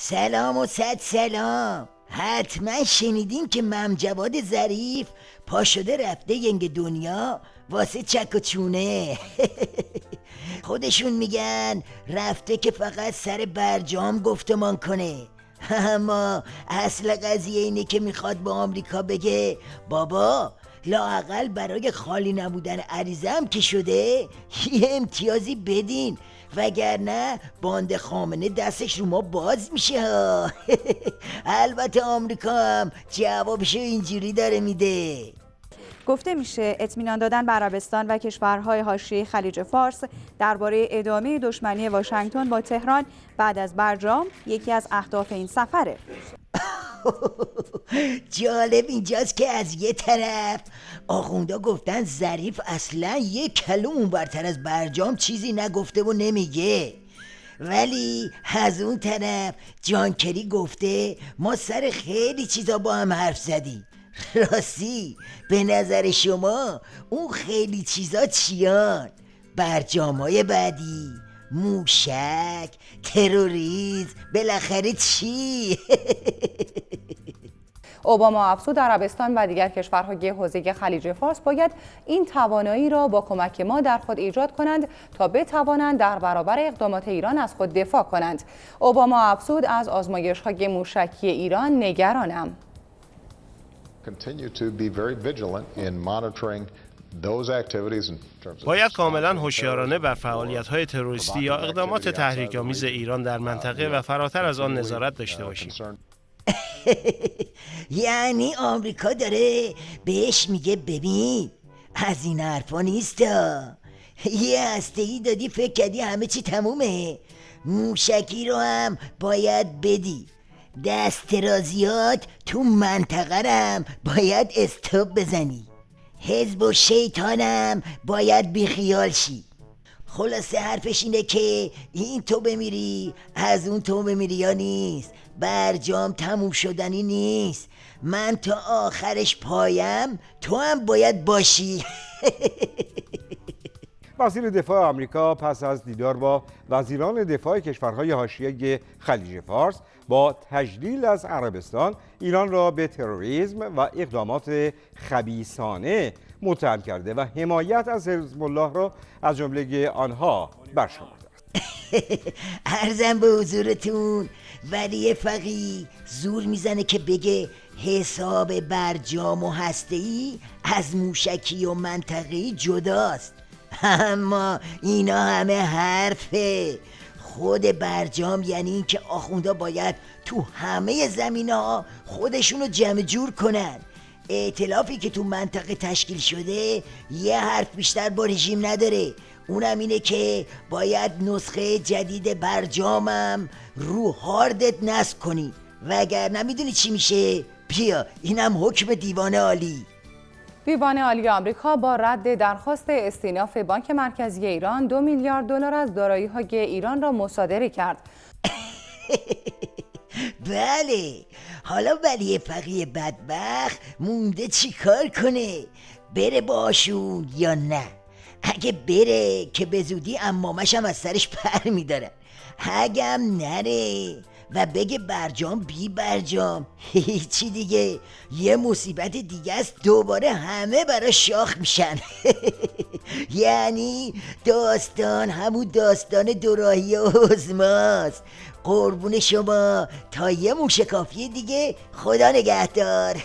سلام و صد سلام. حتما شنیدین که ممجواد ظریف پا شده رفته ینگ دنیا واسه چک و چونه. خودشون میگن رفته که فقط سر برجام گفتمان کنه، اما اصل قضیه اینه که میخواد با آمریکا بگه بابا لااقل برای خالی نبودن عریضم که شده یه امتیازی بدین، وگرنه باند خامنه دستش رو ما باز میشه ها. البته آمریکا هم جوابشو اینجوری داره میده. گفته میشه اطمینان دادن به عربستان و کشورهای حاشیه خلیج فارس درباره ادامه دشمنی واشنگتن با تهران بعد از برجام یکی از اهداف این سفره. جالب اینجاست که از یه طرف آخوندا گفتن ظریف اصلا یه کلو اونورتر از برجام چیزی نگفته و نمیگه، ولی از اون طرف جان کری گفته ما سر خیلی چیزا با هم حرف زدیم. راستی به نظر شما اون خیلی چیزا چیان؟ برجامای بعدی، موشک، تروریسم، بالاخره چی؟ اوباما افزود عربستان و دیگر کشورهای حوزه خلیج فارس باید این توانایی را با کمک ما در خود ایجاد کنند تا بتوانند در برابر اقدامات ایران از خود دفاع کنند. اوباما افزود از آزمایش‌های موشکی ایران نگرانم. باید کاملا هوشیارانه بر فعالیت‌های تروریستی یا اقدامات تحریک‌آمیز ایران در منطقه و فراتر از آن نظارت داشته باشیم. یعنی آمریکا داره بهش میگه ببین از این حرفا نیست، یه هسته‌ای دادی فکر کردی همه چی تمومه، موشکی رو هم باید بدی، دست رازیات تو منطقه رم باید استاپ بزنی، حزب و شیطانم باید بیخیال شی. خلاصه حرفش اینه که این تو بمیری از اون تو بمیری یا نیست، برجام تموم شدنی نیست، من تا آخرش پایم، تو هم باید باشی. وزیر دفاع آمریکا پس از دیدار با وزیران دفاع کشورهای حاشیه خلیج فارس با تجلیل از عربستان ایران را به تروریسم و اقدامات خبیثانه متهم کرده و حمایت از حزب الله را از جمله آنها برشمرده. عرضم به حضورتون ولی فقیه زور میزنه که بگه حساب برجام و هسته‌ای از موشکی و منطقی جداست، اما اینا همه حرفه. خود برجام یعنی این که آخوندا باید تو همه زمینه‌ها خودشونو جمع جور کنن. ائتلافی که تو منطقه تشکیل شده یه حرف بیشتر با رژیم نداره، اونم اینه که باید نسخه جدید برجامم رو هاردت نصب کنی، وگرنه میدونی چی میشه؟ بیا اینم حکم دیوان عالی. دیوان عالی آمریکا با رد درخواست استئناف بانک مرکزی ایران 2 میلیارد دلار از دارایی‌های ایران را مصادره کرد. بله، حالا ولی فقیه بدبخت مونده چی کار کنه؟ بره باشون یا نه؟ اگه بره که به زودی امامش هم از سرش پر میدارن، اگم نره و بگه برجام بی برجام هیچی دیگه، یه مصیبت دیگه است، دوباره همه برا شاخ میشن. یعنی داستان همون داستان دوراهی عظماست. قربون شما تا یه موشکافی دیگه، خدا نگهدار.